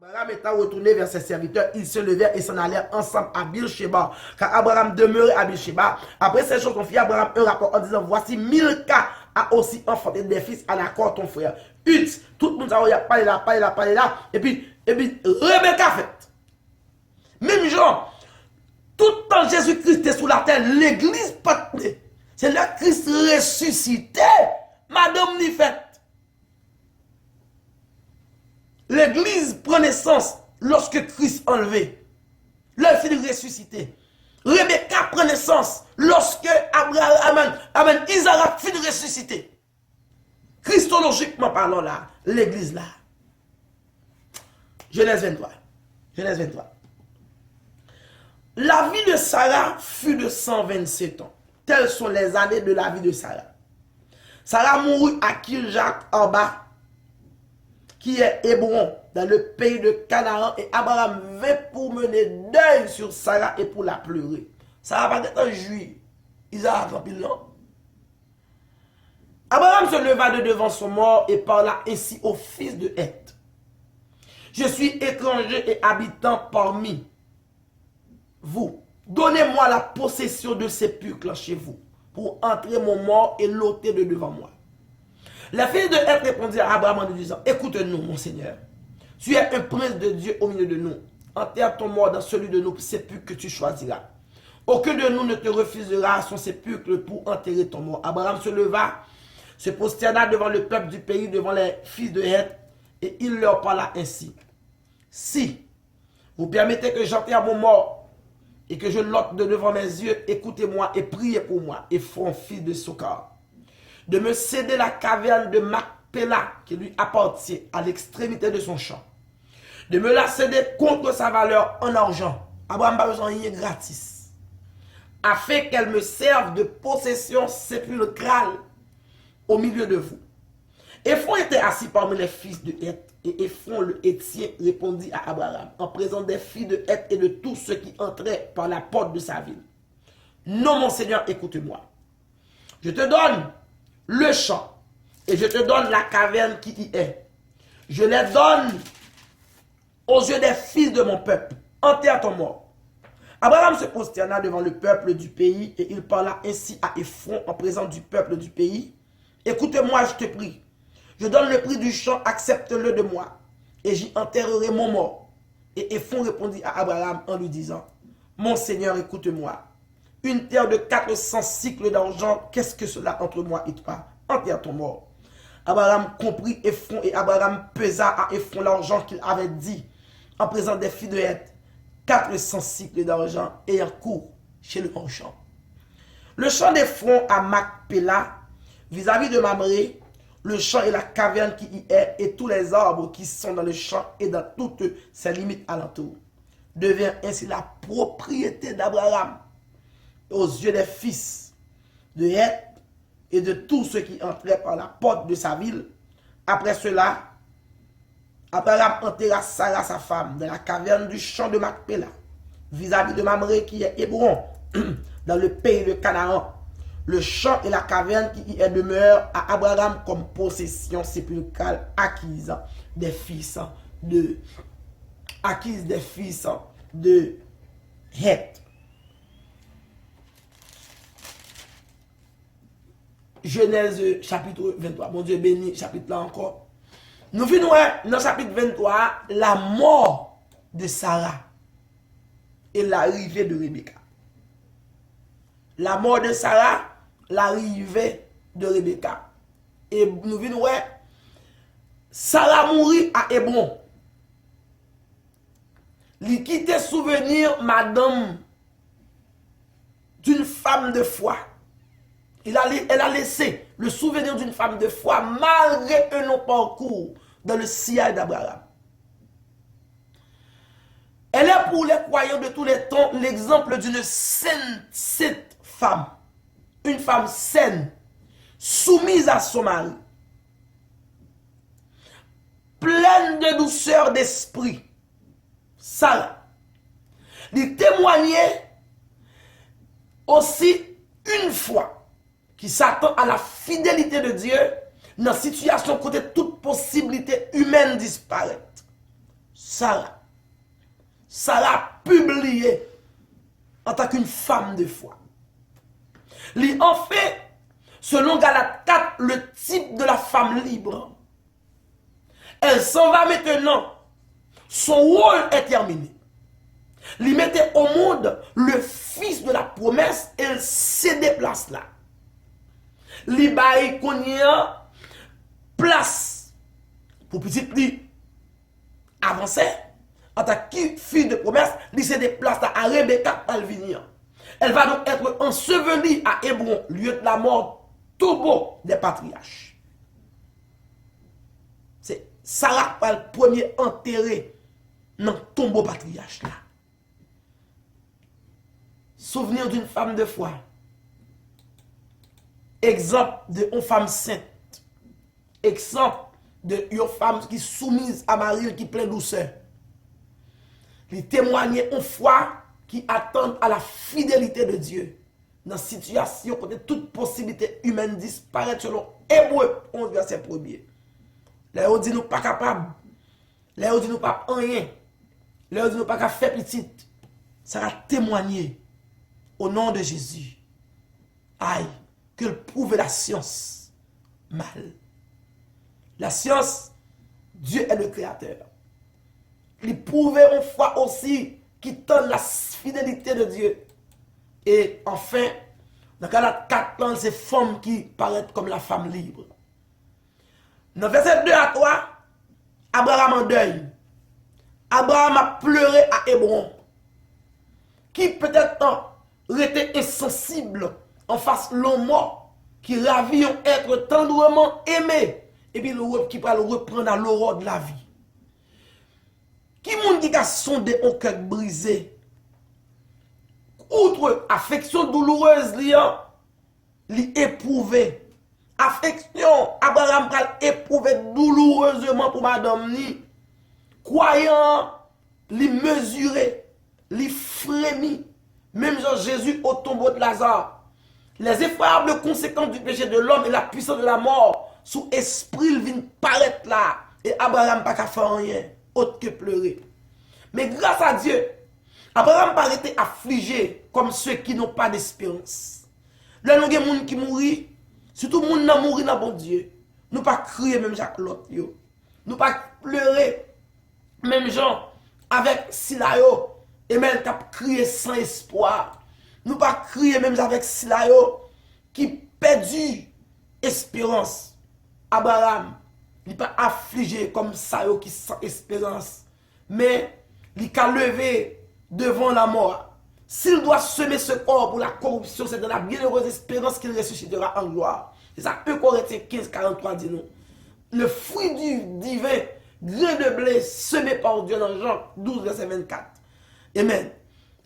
Abraham étant retourné vers ses serviteurs, ils se levèrent et s'en allèrent ensemble à Beersheba. Car Abraham demeurait à Beersheba. Après ces choses, on fit à Abraham un rapport en disant, voici Milka a aussi enfanté des fils à l'accord ton frère. Ut, tout le monde a parlé là. Et puis Rebecca fait. Même genre, tout le temps Jésus-Christ est sous la terre, l'église pas. C'est là Christ ressuscité. Madame n'y fait. L'église prend naissance lorsque Christ enlevé. Le fils ressuscité. Rebecca prend naissance lorsque Isaac finit ressuscité. Christologiquement parlant là, l'église là. Genèse 23. Genèse 23. La vie de Sarah fut de 127 ans. Telles sont les années de la vie de Sarah. Sarah mourut à Kirjat Arba, qui est Hébron, dans le pays de Canaan, et Abraham vint pour mener deuil sur Sarah et pour la pleurer. Sarah va être juive. Isaac a pile non. Abraham se leva de devant son mort et parla ainsi au fils de Heth. Je suis étranger et habitant parmi vous. Donnez-moi la possession de sépulcre chez vous, pour entrer mon mort et l'ôter de devant moi. Les fils de Heth répondirent à Abraham en lui disant, écoute-nous, mon Seigneur. Tu es un prince de Dieu au milieu de nous. Enterre ton mort dans celui de nos sépulcres que tu choisiras. Aucun de nous ne te refusera son sépulcre pour enterrer ton mort. Abraham se leva, se prosterna devant le peuple du pays, devant les fils de Heth, et il leur parla ainsi. Si vous permettez que j'enterre mon mort et que je l'ôte de devant mes yeux, écoutez-moi et priez pour moi, et Ephron, fils de Sokar, de me céder la caverne de Macpéla qui lui appartient à l'extrémité de son champ, de me la céder contre sa valeur en argent. Abraham n'a pas besoin de rien gratis, afin qu'elle me serve de possession sépulcrale au milieu de vous. Ephron était assis parmi les fils de Heth, et Ephron le Héthien répondit à Abraham en présence des filles de Heth et de tous ceux qui entraient par la porte de sa ville. Non, mon Seigneur, écoute-moi. Je te donne le champ et je te donne la caverne qui y est. Je les donne aux yeux des fils de mon peuple. Enterre ton mort. Abraham se prosterna devant le peuple du pays et il parla ainsi à Ephron en présence du peuple du pays. Écoute-moi, je te prie. Je donne le prix du champ, accepte-le de moi, et j'y enterrerai mon mort. Et Ephron répondit à Abraham en lui disant, mon Seigneur, écoute-moi. Une terre de 400 cycles d'argent, qu'est-ce que cela entre moi et toi? Enterre ton mort. Abraham comprit Ephron, et Abraham pesa à Ephron l'argent qu'il avait dit en présence des filles de Heth, 400 cycles d'argent ayant cours chez le marchand. Le champ d'Ephron à Macpéla, vis-à-vis de Mamré, le champ et la caverne qui y est, et tous les arbres qui sont dans le champ et dans toutes ses limites alentour, devient ainsi la propriété d'Abraham aux yeux des fils de Heth et de tous ceux qui entraient par la porte de sa ville. Après cela, Abraham enterra Sarah, sa femme, dans la caverne du champ de Macpéla, vis-à-vis de Mamré qui est Hébron, dans le pays de Canaan. Le champ et la caverne qui y est demeure à Abraham comme possession sépulcrale acquise des fils de Heth. Genèse chapitre 23. Mon Dieu béni, chapitre là encore. Nous venons dans chapitre 23 la mort de Sarah et l'arrivée de Rebecca. La mort de Sarah, l'arrivée de Rebecca. Et nous venons Sarah mourit à Hébron. Il quitte souvenir, madame, d'une femme de foi. Elle a laissé le souvenir d'une femme de foi malgré un long parcours dans le sillage d'Abraham. Elle est pour les croyants de tous les temps l'exemple d'une sainte femme. Une femme saine, soumise à son mari, pleine de douceur d'esprit. Sarah. Il témoignait aussi une fois qui s'attend à la fidélité de Dieu dans la situation côté toute possibilité humaine disparaît. Sarah. Sarah publiée en tant qu'une femme de foi. Il en fait, selon Galates 4, le type de la femme libre. Elle s'en va maintenant. Son rôle est terminé. Il mettait au monde le fils de la promesse et elle se déplace là. Il baille qu'on y a place pour petit li avancer. En tant que fille de promesse, il se déplace là à Rebecca Alvinia. Elle va donc être ensevelie à Hébron, lieu de la mort tout beau des patriarches. C'est Sarah pas le premier enterré dans le tombeau patriarche là. Souvenir d'une femme de foi. Exemple d'une femme sainte. Exemple d'une femme qui est soumise à Marie, qui est pleine de douceur. Il témoignait en foi qui attendent à la fidélité de Dieu. Dans la situation où toute possibilité humaine disparaît selon Hébreu 11, verset 1er. Là, on dit nous pas capables. Là, on dit nous pas rien. Là, on dit nous pas qu'à faire petit. Ça va témoigner au nom de Jésus. Aïe, que prouve la science mal. La science, Dieu est le créateur. Il prouvait en foi aussi qui tend la fidélité de Dieu. Et enfin, dans Galates 4, c'est femme qui paraît comme la femme libre. Dans verset 2 à 3, Abraham en deuil. Abraham a pleuré à Hébron. Qui peut-être était insensible en face de l'homme mort, qui ravit être tendrement aimé, et puis qui va le reprendre à l'aurore de la vie. Qui moun qui a sondé un cœur brisé, outre affection douloureuse li éprouvé. Affection, Abraham a éprouvé douloureusement pour madame ni. Croyant, li mesuré, li frémi. Même Jean Jésus au tombeau de Lazare. Les effroyables conséquences du péché de l'homme et la puissance de la mort, sous esprit, il vient paraître là. Et Abraham n'a pas faire rien, autre que pleurer. Mais grâce à Dieu, Abraham n'a pas été affligé comme ceux qui n'ont pas d'espérance. Là, nous avons des gens qui mourent, surtout les gens qui mourent dans bon Dieu. Nous ne pas crier même Jacques l'autre. Nous ne pas pleurer même gens avec Silayo. Et même qui a crié sans espoir. Nous pas crier même avec Silayo qui perdu espérance. Abraham, il n'est pas affligé comme Sayo qui sans espérance. Mais il a levé devant la mort. S'il doit semer ce corps pour la corruption, c'est dans la bienheureuse espérance qu'il ressuscitera en gloire. C'est ça, 1 Corinthiens 15, 43 dit nous. Le fruit du divin, grain de blé semé par Dieu dans Jean 12, verset 24. Amen.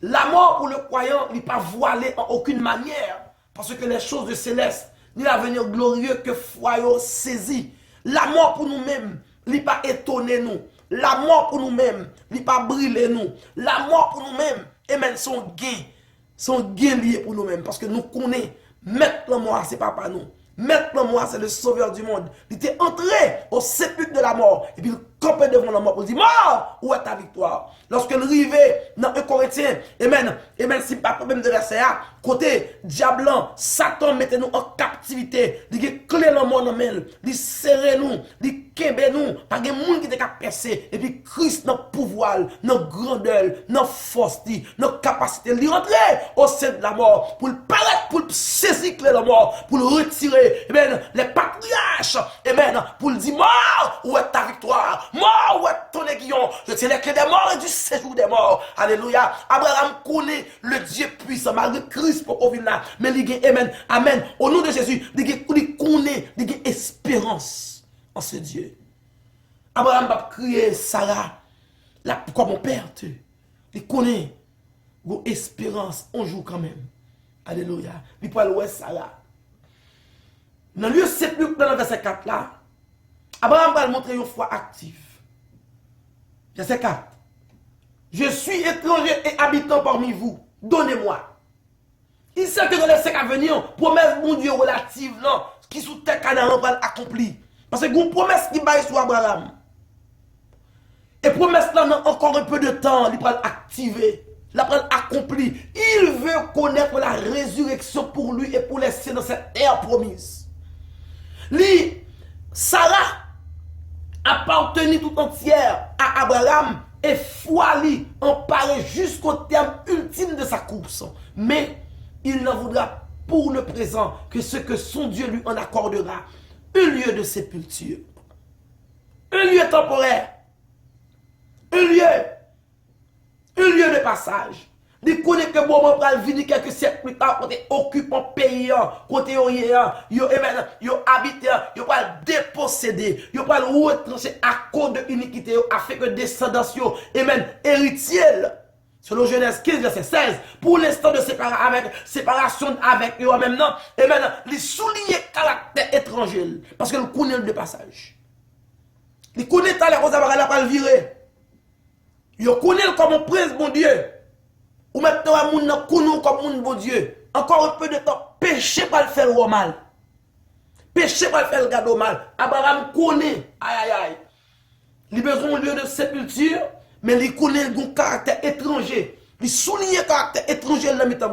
La mort pour le croyant n'est pas voilée en aucune manière. Parce que les choses de céleste, ni l'avenir glorieux que foyons saisi. La mort pour nous-mêmes, n'est pas étonné nous. La mort pour nous-mêmes, n'est pas brûlé nous. La mort pour nous-mêmes, amen, son gain lié pour nous-mêmes. Parce que nous connaissons, mettre la mort, c'est pas nous. Mettre la mort, c'est le sauveur du monde. Il était entré au sépulcre de la mort. Et puis il campait devant la mort pour dire, mort, où est ta victoire? Lorsque il arrivait dans 1 Corinthiens, amen, c'est pas problème de verset A, côté diablant, Satan mettait nous en captivité. Il a clé la mort dans main, il serrait nous, il kembe nous, pas de monde qui était capable percer. Et puis Christ, notre pouvoir, notre grandeur, notre force, notre capacité, il rentrait au sein de la mort pour le paraître, pour saisir la mort, pour le retirer. Amen, les patriarches, amen, pour le dire, mort, où est ta victoire? Mort, où est ton aiguillon? Je tiens les clés des morts et du séjour des morts. Alléluia. Abraham connaît le Dieu puissant, malgré Christ pour qu'on vienne là. Mais il y a, amen, amen. Au nom de Jésus, il connaît, il y a espérance en ce Dieu. Abraham va crier Sarah, là, comme mon père, il connaît, il a espérance, on joue quand même. Alléluia. Il peut aller Sarah. Dans le lieu sépulcre, dans le verset 4 là, Abraham va montrer une foi active. Verset 4. Je suis étranger et habitant parmi vous. Donnez-moi. Il sait que dans les 5 à venir, promesse mon Dieu relative, non, qui sous terre Canaan va accomplir. Parce que une promesse qui baille sur Abraham. Et promesse là, dans encore un peu de temps, il va l'activer. Il va l'accomplir. Il veut connaître la résurrection pour lui et pour laisser dans cette terre promise. Sarah appartenait tout entière à Abraham et foi lui emparé jusqu'au terme ultime de sa course. Mais il n'en voudra pour le présent que ce que son Dieu lui en accordera. Un lieu de sépulture. Un lieu temporaire. Un lieu de passage. Il connaît que bon moment va venir quelques siècles plus tard, côté occupant pays, côté yo habité, yo va déposséder, yo va retrancher à cause de l'iniquité, afin que descendants yo, héritiers. Selon Genèse 15, verset 16, pour l'instant de séparation avec eux même non, il souligne caractère étranger, parce qu'il connaît le passage. Il connaît les choses à la pas virer. Il connaît comme un prince, bon Dieu. Ou maintenant, moun connaît comme un bon Dieu. Encore un peu de temps, péché pas le faire le mal. Péché pas le faire le gado mal. Abraham connaît, aïe. Il a besoin d'un lieu de sépulture, mais il connaît un caractère étranger. Il souligne le caractère étranger dans le temps.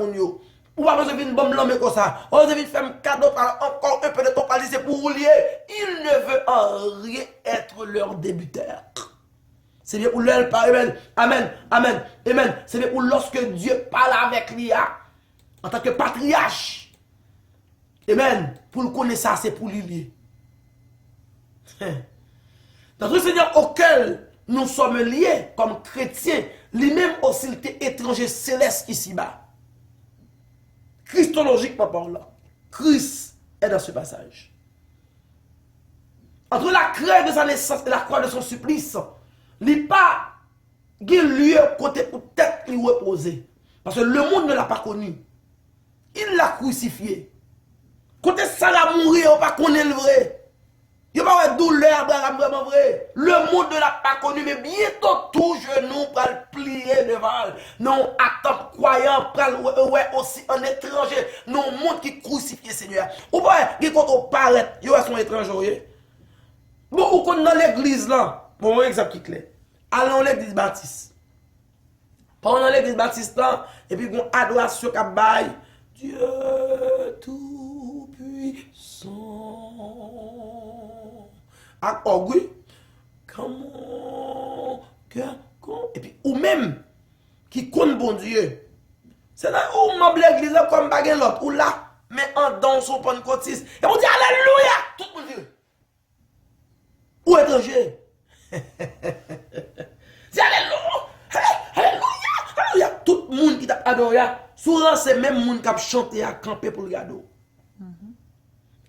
Ou pas besoin d'une bombe l'homme comme ça. On veut faire un cadeau par encore un peu de temps pour lier pour lier. Il ne veut en rien être leur débuteur. C'est bien pour leur parler. Amen. C'est bien pour lorsque Dieu parle avec lui en tant que patriarche. Amen. Pour le connaître ça, c'est pour lui lier. Dans le Seigneur auquel nous sommes liés comme chrétiens, lui-même aussi il était étranger céleste ici-bas. Christologiquement parlant, Christ est dans ce passage. Entre la crête de sa naissance et la croix de son supplice, il n'y a pas de lieu côté pour tête lui reposer. Parce que le monde ne l'a pas connu. Il l'a crucifié. Côté ça l'a mouru, on ne pas connaître le vrai. Il n'y a pas de douleur, vraiment vrai. Le monde ne l'a pas connu, mais bientôt tout genou pour le plier devant. Non, attends, croyant, ouais, aussi un étranger. Non, monde qui crucifie Seigneur. Ou pas, quand on paraît, il y a son étranger. Bon, ou qu'on dans l'église là, bon, exemple qui clair. Allons l'église baptiste. Pendant l'église baptiste là, et puis on adoration qu'a bail. Dieu tout puissant. Ah, oui. Comment? Et puis, ou même, qui compte bon Dieu. C'est là où on m'a l'église comme baguette l'autre, ou là, mais en danse au pentecôtiste. Et on dit Alléluia! Tout le monde dit. Ou étranger. C'est Alléluia! Tout le monde qui t'a adoré, souvent c'est même le monde qui a chanté à camper pour le gado.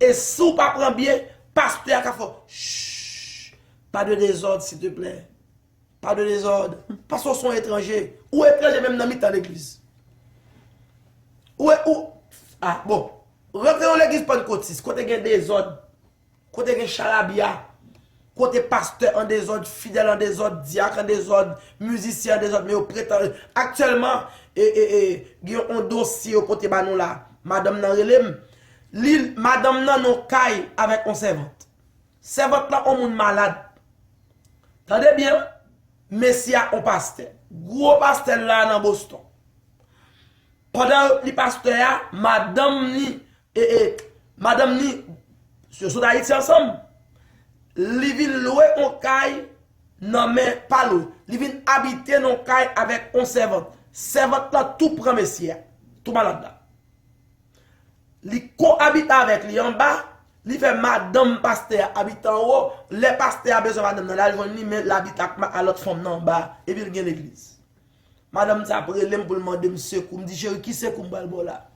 Et si vous ne prenez pas bien, pasteur a fait chut, pas de désordre s'il te plaît. Pas de désordre. Parce qu'ils sont étrangers. Ou étrangers même dans le l'église. Ah bon. Rentrez dans l'église pentecôtiste. Côté il y a des ordres. Côté il y a charabia. Côté pasteur en désordre, fidèle en désordre, diacre en désordre, musicien en désordre. Mais au prétend. Actuellement, il y a un dossier au côté de nous là. Madame nan relem. Madame nan non caille avec une servante. Servante là, on moun malade. Tendez bien, Messie a un pasteur. Gros pasteur là dans Boston. Pendant le pasteur, madame ni, ce sont d'Haïti ensemble. Li vin louer un caille, non mais pas louer. Li vin habiter non caille avec un servante. Servante là, tout prend Messie. Tout malade là. Li cohabite avec lui en bas, li fait madame pasteur habite en haut, les pasteurs a besoin madame dans la journée, mais l'habite à l'autre femme en bas, et puis il y a l'église. Madame ça après l'aime pour demander monsieur me dit chérie qui c'est qu'on balbo là.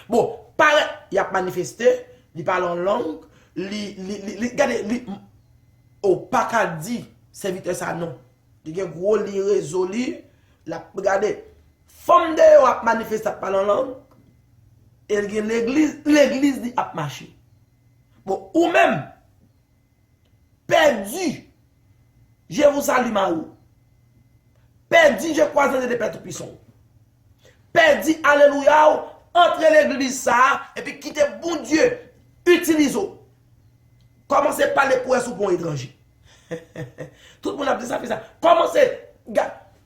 Bon, paraît, il a manifesté, il parle en langue, regardez, au pas qu'à dire serviteur ça non. Il y a gros li résolu, la regardez. Femme de yo a manifesté par la langue, et l'église dit a marché. Bon, ou même, perdu, je vous salue Marou. Perdu, je croise des pères tout puissants. Perdu, alléluia, entre l'église ça, et puis quitter bon Dieu, utilise-o. Commencez par les pour un étranger. Tout le monde a dit ça, fait ça. Commencez.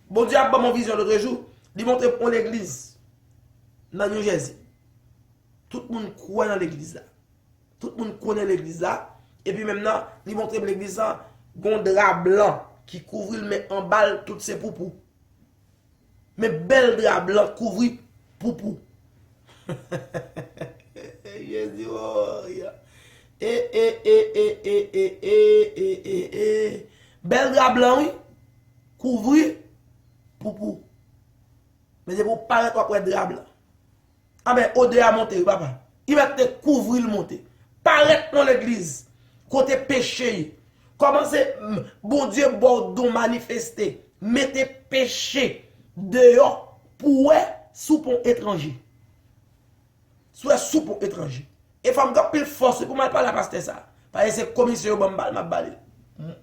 Bon Dieu a pas mon vision l'autre jour. Il montre pour l'église. Dans New Jersey. Tout le monde croit dans l'église là. Tout le monde connaît l'église là. Et puis maintenant, il montre l'église là. Un drap blanc qui couvre le met en balle toutes ses poupous. Mais bel drap blanc couvre poupou. Je dis, oh, yeah. Bel drap blanc, oui. Couvrir poupou. Mais c'est pour paraître après drap blanc. Ah ben, au-delà à monter, papa. Il va te couvrir le monter. Paraître dans l'église. Côté péché. Commencez, bon Dieu, bon manifester. Mettez péché dehors pour sous pont étranger. Soit sous pont étranger. Et femme qui pile force pour mal parler à pasteur ça. Parce que c'est commission m'a balé.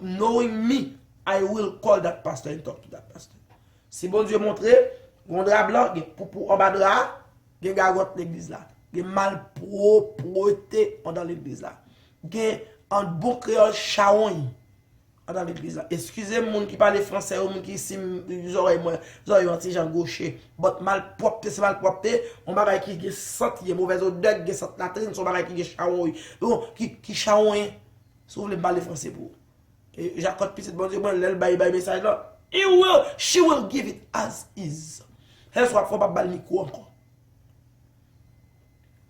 Knowing me, I will call that pastor and talk to that pastor. Si bon Dieu montre, on drap blanc, pour en bas de là, il y a garotte l'église là. Il y a mal propreté dans l'église là. Il y a un bon créole chaon dans l'église là. Excusez-moi qui parle français ou qui ici les oreilles moi, les oreilles anti-Jean gaucher. But mal propre, c'est mal propre. On va qui est senti mauvaise odeur, qui sent la trine, son bagage qui est chaon. Qui chaon. Si vous voulez parler français pour. Et j'accorde petit bon Dieu, elle bail message là. She will give it as is. Elle soit faut pas balle micro encore.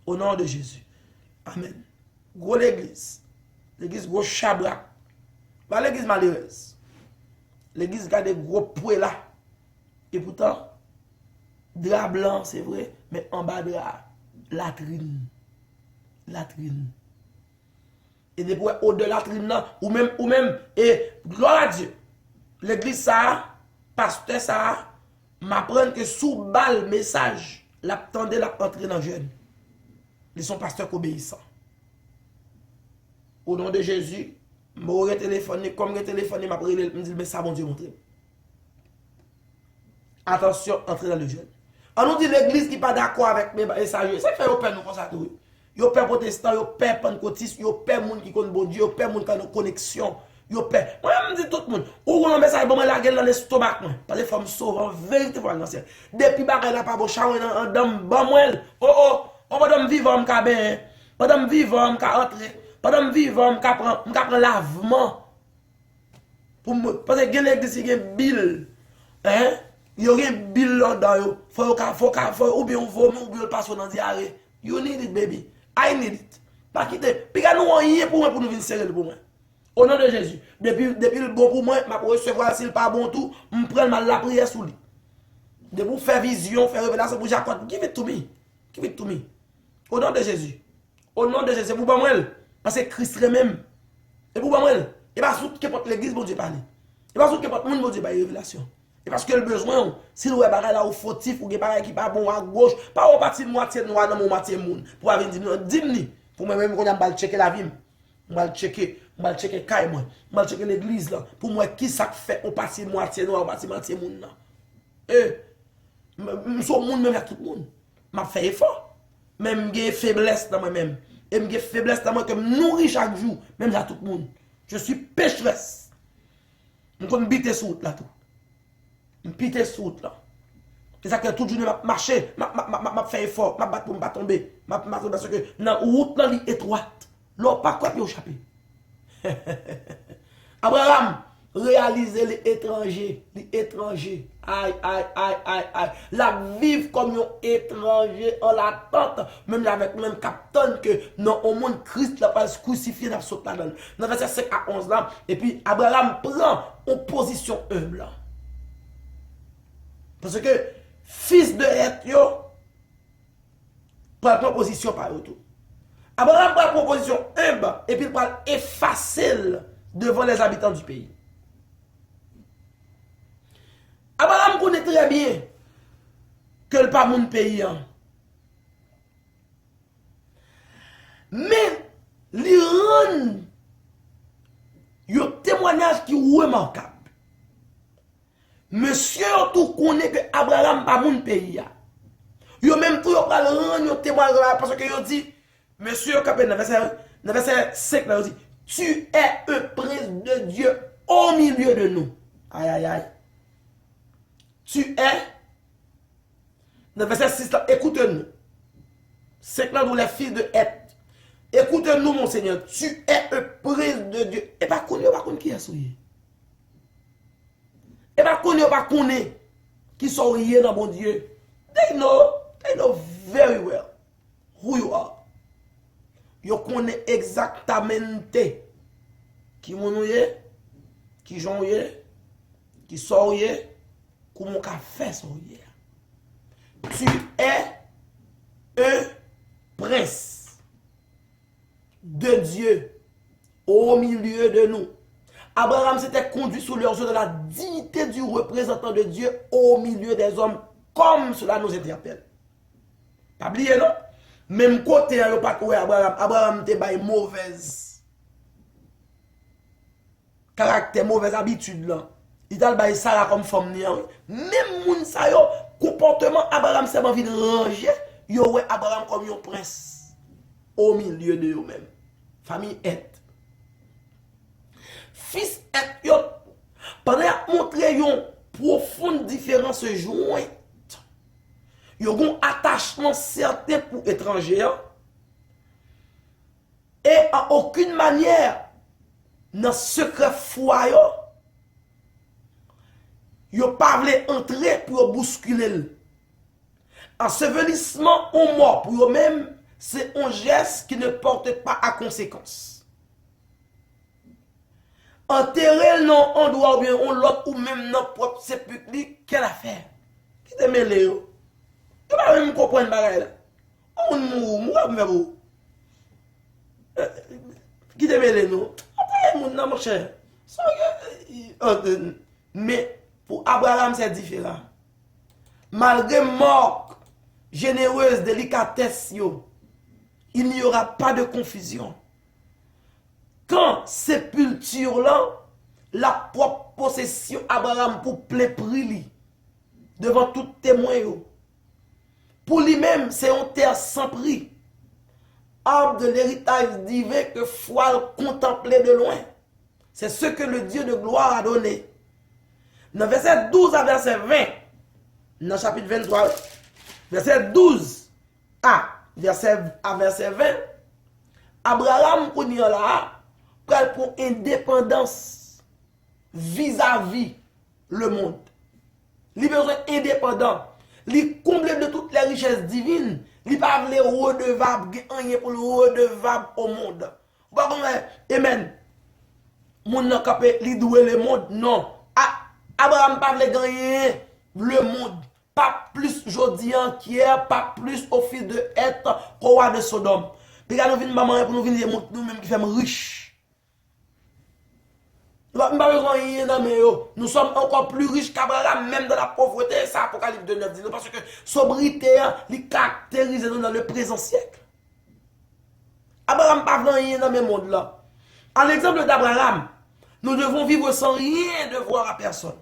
Au nom de Jésus. Amen. Gros l'église. L'église gros chabrak. Pas l'église malheureuse. L'église a des gros pouets là. Et pourtant, drap blanc, c'est vrai, mais en bas de latrine. Latrine. Et des pouets au de latrine là, ou même, et gloire à Dieu. L'église ça, pasteur ça, m'apprend que sous balle message, l'attendait la entrer dans le jeune. Ils sont pasteurs obéissants. Au nom de Jésus, je téléphoné, comme je téléphoné, je me dis, mais ça, bon Dieu, montre. Attention, entrez dans le jeûne. On nous dit l'église qui n'est pas d'accord avec mes messages. C'est fait au père nous comme ça. Yo père protestant, yo père pentecôtiste, yo père moun qui connaît bon Dieu, yo père moun qui a une connexion. Yo père. Moi, je me dis tout le monde. Ou on a un message, bon, la gueule dans l'estomac. Parce que les femmes sauvent en vérité pour l'ancien. Depuis que la pas bon char, en dame, bon, moi, on va me vivre, on me pendant vivre, on me entrer. Pendant vivre, on me prend lavement. Parce que l'église, il y a un bill. Hein? Il y a un bill là-dedans. Faut ou bien on vomit, ou bien on passe dans diarrhée. You need it, baby. I need it. Pas quitter. Puis nous, on y est pour moi, pour nous venir serrer pour moi. Au nom de Jésus. Depuis le bon pour moi, je vais recevoir s'il pas bon tout, je prends la prière sous lui. De vous faire vision, faire révélation pour Jacob. Give it to me. Give it to me. Au nom de Jésus. Au nom de Jésus. Vous pas moi. Parce que Christ même. Et vous pas moi. Et pas tout que porte l'église, bon Dieu parle. Et pas tout que porte le monde, bon Dieu parle révélation. Et parce que le besoin, si vous avez là au fautif ou des bagages qui pas bon à gauche, pas au parti de moitié noir dans mon moitié monde. Pour avoir dit, dis-moi, pour moi-même, quand je vais checker la vie, je vais checker Kaye, je vais checker l'église là. Pour moi, qui ça fait au parti de moitié noir, au parti de moitié monde là. Et, je suis monde même à tout le monde. Je fais effort. Même j'ai faiblesse dans moi-même. Et j'ai faiblesse dans moi que je nourris chaque jour, même à tout le monde. Je suis pécheresse. Je suis bité sous là tout. Je suis bité sous là. C'est ça que tout journée m'a marché, m'a fait effort, m'a battu pour ne pas tomber. M'a tomber parce que la route là est étroite. Là pas quoi puis échapper. Abraham réaliser les étrangers. Aïe. La vivre comme un étranger en l'attente, même avec le même capitaine que non, au monde Christ l'a pas crucifié dans ce là-dedans. Dans verset 5 à 11 là, et puis Abraham prend en position humble là. Parce que fils de Heth yo prend position par tout. Abraham prend position humble et puis il prend effacer devant les habitants du pays. Abraham connaît très bien que le pas mon pays. Mais il rend un témoignage qui est remarquable. Monsieur tout connaît que Abraham pas mon pays. Yo même tout yo pral rendre un témoignage parce que yo dit monsieur capé dans verset 5 là, yo dit Tu es un prince de Dieu au milieu de nous. Aïe, aïe, aïe. Tu es. Dans le verset 6, écoute-nous. C'est là nous les fils de Heth. Écoute-nous, mon Seigneur. Tu es un prince de Dieu. Et pas qu'on qui est souillé. Et pas qu'on qui sont riés dans mon Dieu. They know very well who you are. Yo connaît exactement qui mon yé, qui j'en yé, qui sort yé, comment qu'a fait son yé. Tu es un prince de Dieu au milieu de nous. Abraham s'était conduit sous leurs yeux de la dignité du représentant de Dieu au milieu des hommes, comme cela nous interpelle. Pas oublier, non? Même côté, il n'y a pas de Abraham. Abraham était by mauvaise caractère, mauvaise habitude. Là. Il a dit Sarah comme femme. Même moun sa yo, comportement Abraham, c'est envie de ranger. Il y a Abraham comme un prince au milieu de eux-mêmes. Famille Heth. Fils Heth, pendant qu'il a montré une profonde différence jointe. Il y a un attachement certain pour étrangers. Et en aucune manière, dans ce secret foyer, il n'a pas voulu entrer pour bousculer. Ensevelissement ou mort pour eux-mêmes, c'est un geste qui ne porte pas à conséquence. Enterrer non en droit ou bien on l'autre ou même dans propre sépulcre, quelle affaire? Qui te mêle? Tu ne vas même comprendre pareil. On mourra, qui te mêle nous? Après, mon cher. Mais pour Abraham, c'est différent. Malgré mort, généreuse, délicatesse, il n'y aura pas de confusion. Quand sépulture là, la propre possession Abraham pour plein prix devant tout témoin. Pour lui-même, c'est une terre sans prix. Arbre de l'héritage divin que foi contemplait de loin. C'est ce que le Dieu de gloire a donné. Dans verset 12 à verset 20, dans chapitre 23, verset 12 à verset 20, Abraham pour indépendance vis-à-vis le monde. Il a besoin indépendant. Il comble de toutes les richesses divines. Il n'a pas voulu redevable, rien pour le redevable au monde. Amen. Mon n'a capé, il doit le monde. Non. Abraham n'a pas voulu gagner le monde. Pas plus Jodian qu'hier, pas plus au fils de Heth qu'au roi de Sodome. Puis quand nous venons maman pour nous venir nous-mêmes qui sommes riches. Nous sommes encore plus riches qu'Abraham, même dans la pauvreté. C'est Apocalypse 2:9 dit parce que sobriété est caractérisée dans le présent siècle. Abraham n'a pas rien dans le monde là. En l'exemple d'Abraham, nous devons vivre sans rien devoir à personne.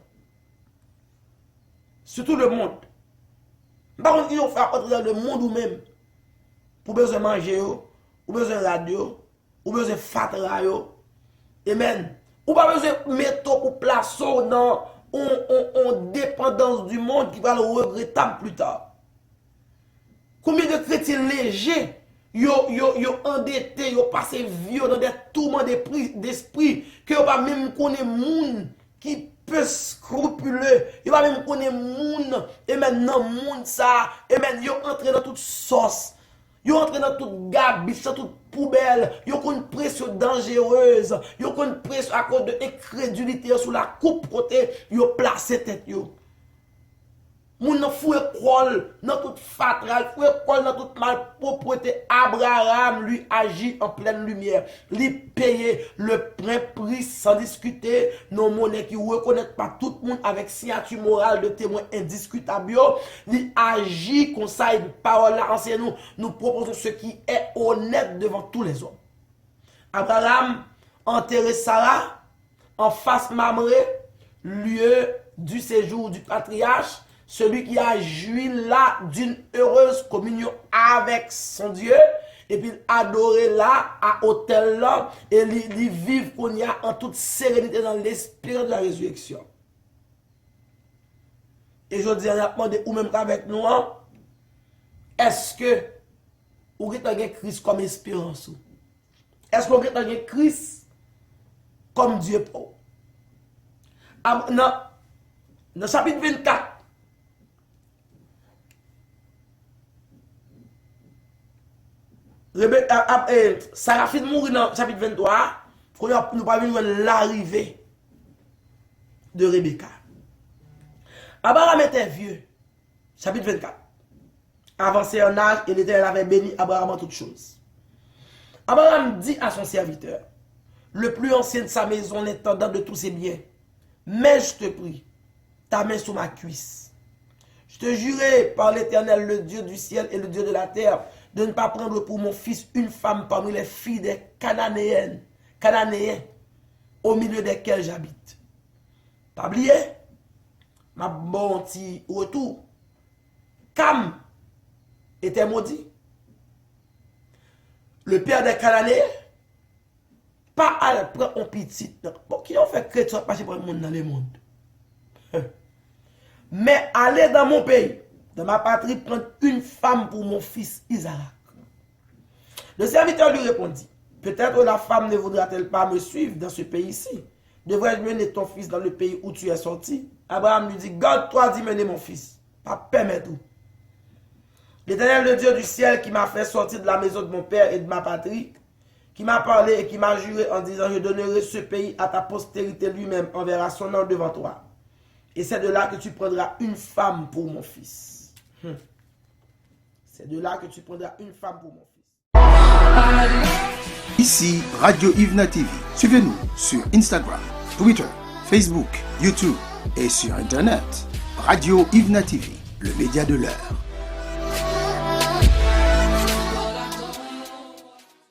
Surtout le monde. Par contre, il faut faire autre le monde ou même. Pour besoin manger, ou besoin radio, ou besoin fatra. Amen. Ou pas besoin de mettre pour placer dans une dépendance du monde qui va le regretter plus tard. Combien de chrétiens légers, yo endettés, yo passé vieux dans des tourments d'esprit, que yo pas même connaître monde qui peu scrupuleux, yo pas même connaître monde, et maintenant monde ça, et maintenant yo entré dans toute sauce. Yo entre dans toute gabiche, dans toute poubelle, yo une pression dangereuse, yo une pression à cause de incrédulité sur la coupe côté, yo placé tête yo. Moun nan foué kol dans toute fatral, foué kol dans toute malpropreté. Abraham lui agit en pleine lumière. Lui paye le plein prix sans discuter. Nos monnaies qui reconnaissent pas tout le monde avec signature morale de témoin indiscutable. Lui agit comme ça, une parole là enseigne nous proposons ce qui est honnête devant tous les hommes. Abraham enterré Sarah en face Mamré, lieu du séjour du patriarche. Celui qui a joui là d'une heureuse communion avec son Dieu, et puis adorer là, à hôtel là, et li vivre qu'on y a en toute sérénité dans l'esprit de la résurrection. Et je dis, on a demandé, ou même qu'avec nous, est-ce que vous avez Christ comme espérance? Est-ce que vous avez Christ comme Dieu pour? Dans le chapitre 24, Sarah fit mourir dans le chapitre 23, nous ne pas voir l'arrivée de Rebecca. Abraham était vieux, chapitre 24. Avancé en âge, et l'Éternel avait béni Abraham en toutes choses. Abraham dit à son serviteur, le plus ancien de sa maison, l'intendant de tous ses biens, mais je te prie, ta main sur ma cuisse. Je te jurai par l'Éternel, le Dieu du ciel et le Dieu de la terre, de ne pas prendre pour mon fils une femme parmi les filles des Cananéens, au milieu desquels j'habite. Pas oublier, ma bon petit retour. Cam était maudit. Le père des Cananéens, pas à prendre un petit. Bon, qui ont fait chrétien passer pour le monde dans le monde. Mais aller dans mon pays, dans ma patrie, prendre une femme pour mon fils Isaac. Le serviteur lui répondit, peut-être la femme ne voudra-t-elle pas me suivre dans ce pays-ci? Devrais-je mener ton fils dans le pays où tu es sorti? Abraham lui dit, garde-toi d'y mener mon fils. Pas permettre tout. L'Éternel, le Dieu du ciel, qui m'a fait sortir de la maison de mon père et de ma patrie, qui m'a parlé et qui m'a juré en disant, je donnerai ce pays à ta postérité, lui-même enverra son nom devant toi. Et c'est de là que tu prendras une femme pour mon fils. C'est de là que tu prendras une femme pour mon fils. Ici Radio Yvna TV. Suivez-nous sur Instagram, Twitter, Facebook, YouTube et sur Internet. Radio Yvna TV, le média de l'heure.